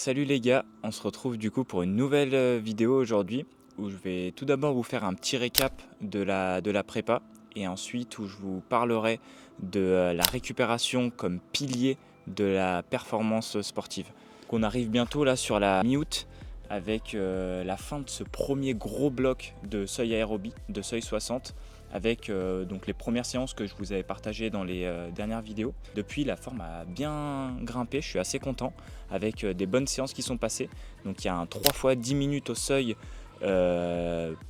Salut les gars, on se retrouve du coup pour une nouvelle vidéo aujourd'hui où je vais tout d'abord vous faire un petit récap de la prépa et ensuite où je vous parlerai de la récupération comme pilier de la performance sportive. Donc on arrive bientôt là sur la mi-août avec la fin de ce premier gros bloc de seuil aérobie, de seuil 60 avec donc les premières séances que je vous avais partagées dans les dernières vidéos. Depuis, la forme a bien grimpé, je suis assez content, avec des bonnes séances qui sont passées. Donc il y a un 3 fois 10 minutes au seuil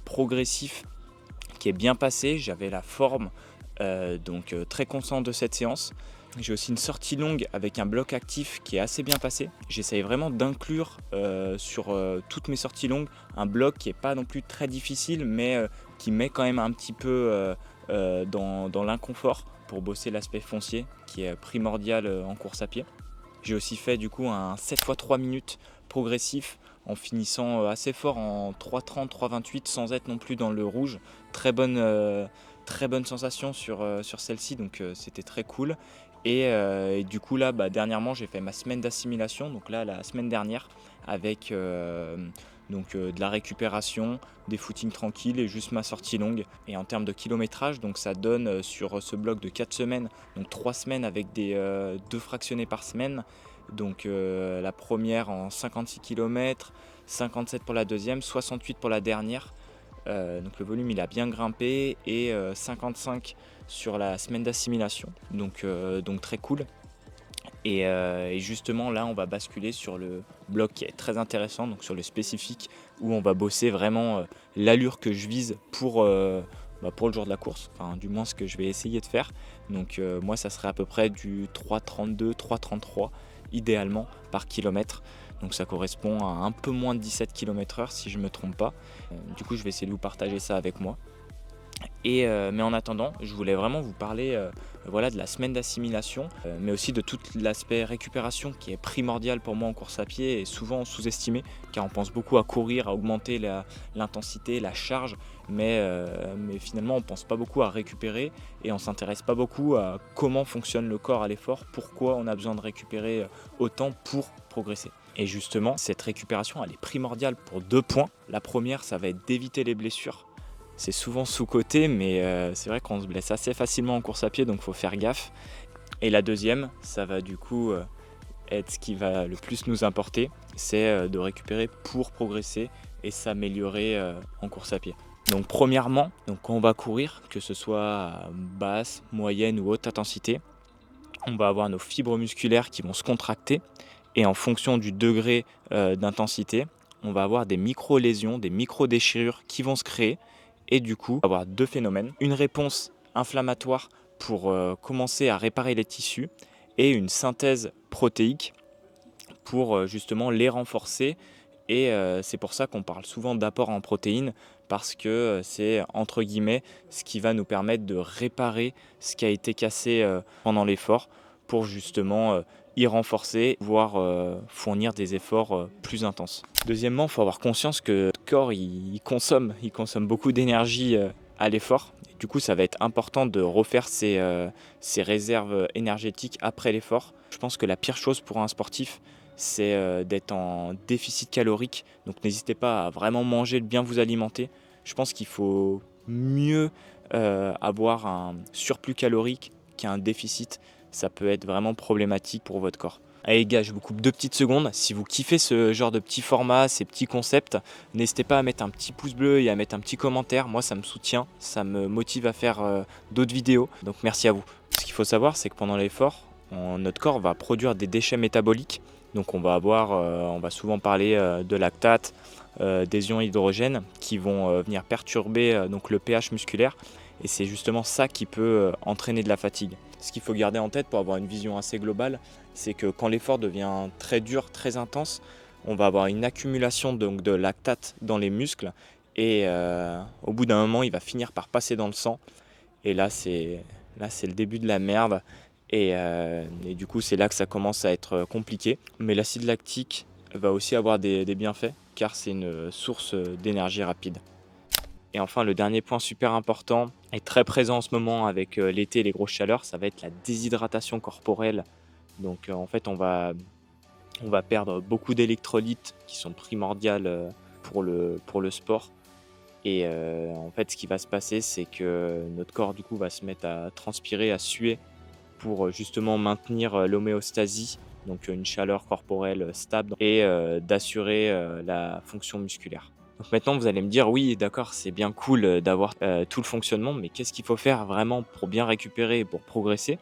progressif qui est bien passé. J'avais la forme, donc très content de cette séance. J'ai aussi une sortie longue avec un bloc actif qui est assez bien passé. J'essaye vraiment d'inclure sur toutes mes sorties longues un bloc qui n'est pas non plus très difficile, mais qui met quand même un petit peu dans l'inconfort pour bosser l'aspect foncier qui est primordial en course à pied. J'ai aussi fait du coup un 7 x 3 minutes progressif en finissant assez fort en 3,30, 3,28 sans être non plus dans le rouge. Très bonne sensation sur celle-ci, donc c'était très cool. Et du coup là, dernièrement, j'ai fait ma semaine d'assimilation, donc là la semaine dernière, avec de la récupération, des footings tranquilles et juste ma sortie longue. Et en termes de kilométrage, donc ça donne sur ce bloc de 4 semaines, donc 3 semaines avec des 2 fractionnés par semaine. Donc la première en 56 km, 57 pour la deuxième, 68 pour la dernière. Donc le volume il a bien grimpé et 55 sur la semaine d'assimilation, donc très cool. Et justement là on va basculer sur le bloc qui est très intéressant, donc sur le spécifique où on va bosser vraiment l'allure que je vise pour le jour de la course, enfin du moins ce que je vais essayer de faire. Donc moi ça serait à peu près du 3,32, 3,33 idéalement par kilomètre. Donc ça correspond à un peu moins de 17 km/h si je ne me trompe pas. Du coup je vais essayer de vous partager ça avec moi. Mais en attendant, je voulais vraiment vous parler de la semaine d'assimilation, mais aussi de tout l'aspect récupération qui est primordial pour moi en course à pied et souvent sous-estimé, car on pense beaucoup à courir, à augmenter l'intensité, la charge, mais finalement on ne pense pas beaucoup à récupérer et on ne s'intéresse pas beaucoup à comment fonctionne le corps à l'effort, pourquoi on a besoin de récupérer autant pour progresser. Et justement, cette récupération, elle est primordiale pour 2 points. La première, ça va être d'éviter les blessures. C'est souvent sous-coté, mais c'est vrai qu'on se blesse assez facilement en course à pied, donc il faut faire gaffe. Et la deuxième, ça va du coup être ce qui va le plus nous importer, c'est de récupérer pour progresser et s'améliorer en course à pied. Donc premièrement, quand on va courir, que ce soit à basse, moyenne ou haute intensité, on va avoir nos fibres musculaires qui vont se contracter et en fonction du degré d'intensité, on va avoir des micro-lésions, des micro-déchirures qui vont se créer. Et du coup, on va avoir 2 phénomènes. Une réponse inflammatoire pour commencer à réparer les tissus et une synthèse protéique pour justement les renforcer. Et c'est pour ça qu'on parle souvent d'apport en protéines parce que c'est entre guillemets ce qui va nous permettre de réparer ce qui a été cassé pendant l'effort pour justement y renforcer, voire fournir des efforts plus intenses. Deuxièmement, il faut avoir conscience que le corps il consomme beaucoup d'énergie à l'effort. Du coup, ça va être important de refaire ses réserves énergétiques après l'effort. Je pense que la pire chose pour un sportif, c'est d'être en déficit calorique. Donc n'hésitez pas à vraiment manger, de bien vous alimenter. Je pense qu'il faut mieux avoir un surplus calorique qu'un déficit. Ça peut être vraiment problématique pour votre corps. Allez les gars, je vous coupe 2 petites secondes. Si vous kiffez ce genre de petits formats, ces petits concepts, n'hésitez pas à mettre un petit pouce bleu et à mettre un petit commentaire. Moi, ça me soutient, ça me motive à faire d'autres vidéos. Donc merci à vous. Ce qu'il faut savoir, c'est que pendant l'effort, notre corps va produire des déchets métaboliques. Donc on va souvent parler de lactate, des ions hydrogène qui vont venir perturber donc le pH musculaire. Et c'est justement ça qui peut entraîner de la fatigue. Ce qu'il faut garder en tête pour avoir une vision assez globale, c'est que quand l'effort devient très dur, très intense, on va avoir une accumulation donc de lactate dans les muscles et au bout d'un moment, il va finir par passer dans le sang. Et là, c'est le début de la merde. Et du coup, c'est là que ça commence à être compliqué. Mais l'acide lactique va aussi avoir des bienfaits car c'est une source d'énergie rapide. Et enfin, le dernier point super important et très présent en ce moment avec l'été et les grosses chaleurs, ça va être la déshydratation corporelle. Donc en fait, on va On va perdre beaucoup d'électrolytes qui sont primordiales pour le sport. Et en fait, ce qui va se passer, c'est que notre corps, du coup, va se mettre à transpirer, à suer pour justement maintenir l'homéostasie, donc une chaleur corporelle stable et d'assurer la fonction musculaire. Donc maintenant, vous allez me dire, oui, d'accord, c'est bien cool d'avoir tout le fonctionnement, mais qu'est-ce qu'il faut faire vraiment pour bien récupérer et pour progresser?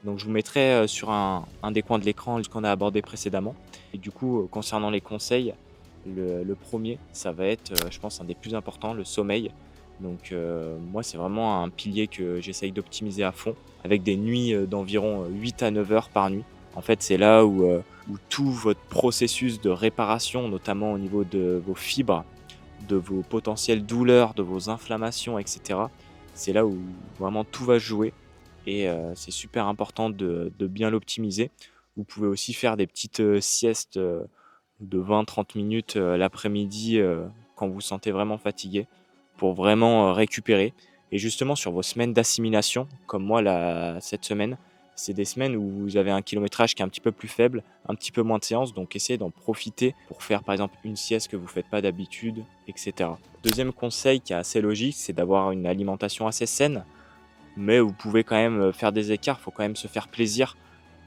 Donc je vous mettrai sur un des coins de l'écran ce qu'on a abordé précédemment. Et du coup, concernant les conseils, le premier, ça va être, je pense, un des plus importants, le sommeil. Donc moi, c'est vraiment un pilier que j'essaye d'optimiser à fond, avec des nuits d'environ 8 à 9 heures par nuit. En fait, c'est là où tout votre processus de réparation, notamment au niveau de vos fibres, de vos potentielles douleurs, de vos inflammations, etc. C'est là où vraiment tout va se jouer et c'est super important de bien l'optimiser. Vous pouvez aussi faire des petites siestes de 20-30 minutes l'après-midi quand vous vous sentez vraiment fatigué pour vraiment récupérer. Et justement sur vos semaines d'assimilation, comme moi cette semaine, c'est des semaines où vous avez un kilométrage qui est un petit peu plus faible, un petit peu moins de séances, donc essayez d'en profiter pour faire par exemple une sieste que vous ne faites pas d'habitude, etc. Deuxième conseil qui est assez logique, c'est d'avoir une alimentation assez saine, mais vous pouvez quand même faire des écarts, il faut quand même se faire plaisir.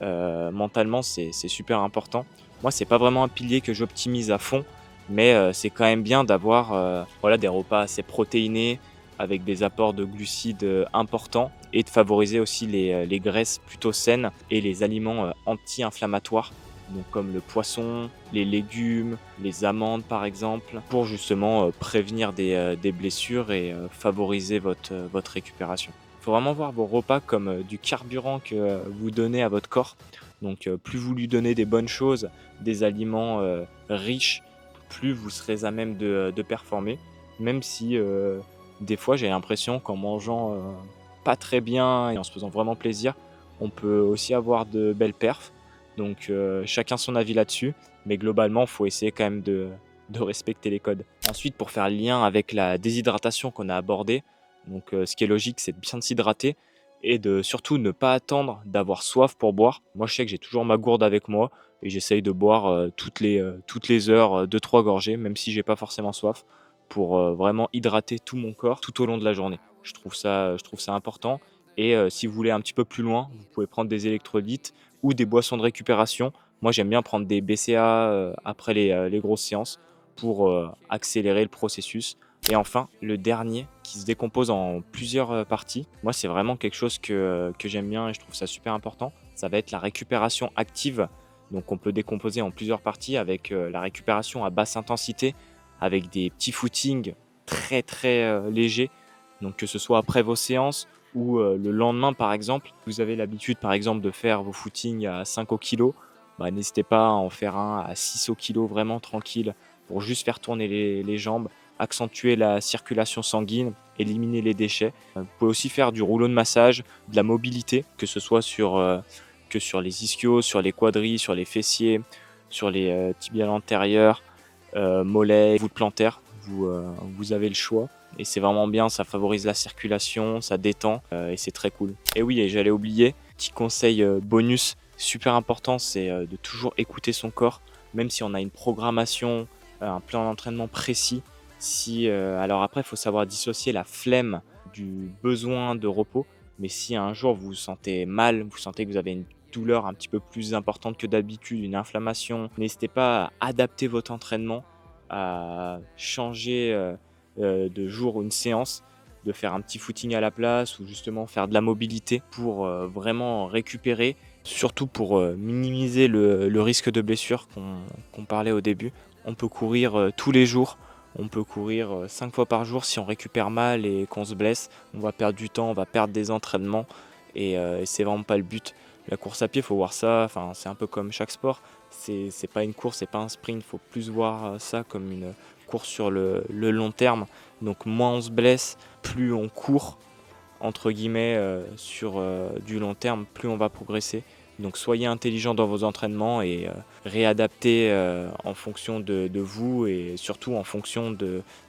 Mentalement, c'est super important. Moi, c'est pas vraiment un pilier que j'optimise à fond, mais c'est quand même bien d'avoir voilà, des repas assez protéinés, avec des apports de glucides importants, et de favoriser aussi les graisses plutôt saines et les aliments anti-inflammatoires, donc comme le poisson, les légumes, les amandes par exemple, pour justement prévenir des blessures et favoriser votre récupération. Il faut vraiment voir vos repas comme du carburant que vous donnez à votre corps. Donc plus vous lui donnez des bonnes choses, des aliments riches, plus vous serez à même de performer. Même si des fois j'ai l'impression qu'en mangeant pas très bien et en se faisant vraiment plaisir, on peut aussi avoir de belles perfs. Donc chacun son avis là-dessus. Mais globalement, il faut essayer quand même de respecter les codes. Ensuite, pour faire le lien avec la déshydratation qu'on a abordée, donc ce qui est logique, c'est de bien s'hydrater et de surtout ne pas attendre d'avoir soif pour boire. Moi, je sais que j'ai toujours ma gourde avec moi et j'essaye de boire toutes les heures 2-3 gorgées, même si j'ai pas forcément soif, pour vraiment hydrater tout mon corps tout au long de la journée. Je trouve ça important. Et si vous voulez un petit peu plus loin, vous pouvez prendre des électrolytes ou des boissons de récupération. Moi, j'aime bien prendre des BCA après les grosses séances pour accélérer le processus. Et enfin, le dernier qui se décompose en plusieurs parties. Moi, c'est vraiment quelque chose que j'aime bien et je trouve ça super important. Ça va être la récupération active. Donc, on peut décomposer en plusieurs parties avec la récupération à basse intensité, avec des petits footings très très légers. Donc, que ce soit après vos séances ou le lendemain, par exemple. Vous avez l'habitude, par exemple, de faire vos footings à 5 au kilo. Bah, n'hésitez pas à en faire un à 6 au kilo, vraiment tranquille, pour juste faire tourner les jambes, accentuer la circulation sanguine, éliminer les déchets. Vous pouvez aussi faire du rouleau de massage, de la mobilité, que ce soit que sur les ischios, sur les quadris, sur les fessiers, sur les tibiales antérieures, mollets, voûte plantaire. Vous avez le choix. Et c'est vraiment bien, ça favorise la circulation, ça détend et c'est très cool. Et oui, et j'allais oublier, petit conseil bonus, super important, c'est de toujours écouter son corps, même si on a une programmation, un plan d'entraînement précis. Alors après, il faut savoir dissocier la flemme du besoin de repos. Mais si un jour vous vous sentez mal, vous sentez que vous avez une douleur un petit peu plus importante que d'habitude, une inflammation, n'hésitez pas à adapter votre entraînement, à changer de jour une séance, de faire un petit footing à la place ou justement faire de la mobilité pour vraiment récupérer, surtout pour minimiser le risque de blessure qu'on parlait au début. On peut courir tous les jours. On peut courir 5 fois par jour. Si on récupère mal et qu'on se blesse, on va perdre du temps, on va perdre des entraînements et c'est vraiment pas le but. La course à pied, il faut voir ça, enfin, c'est un peu comme chaque sport. C'est pas une course, c'est pas un sprint, il faut plus voir ça comme une course sur le long terme. Donc moins on se blesse, plus on court, entre guillemets, sur du long terme, plus on va progresser. Donc soyez intelligent dans vos entraînements et réadaptez en fonction de vous et surtout en fonction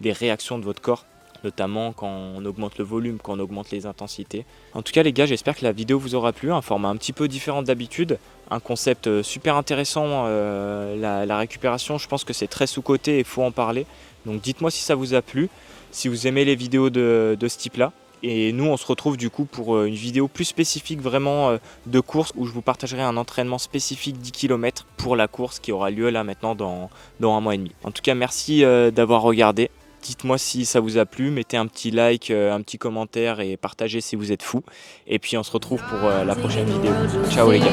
des réactions de votre corps. notamment quand on augmente le volume, quand on augmente les intensités. En tout cas les gars, j'espère que la vidéo vous aura plu, un format un petit peu différent d'habitude, un concept super intéressant, la récupération, je pense que c'est très sous-coté et il faut en parler. Donc dites-moi si ça vous a plu, si vous aimez les vidéos de ce type-là. Et nous on se retrouve du coup pour une vidéo plus spécifique vraiment de course où je vous partagerai un entraînement spécifique 10 km pour la course qui aura lieu là maintenant dans un mois et demi. En tout cas merci d'avoir regardé. Dites-moi si ça vous a plu, mettez un petit like, un petit commentaire et partagez si vous êtes fou. Et puis on se retrouve pour la prochaine vidéo. Ciao les gars.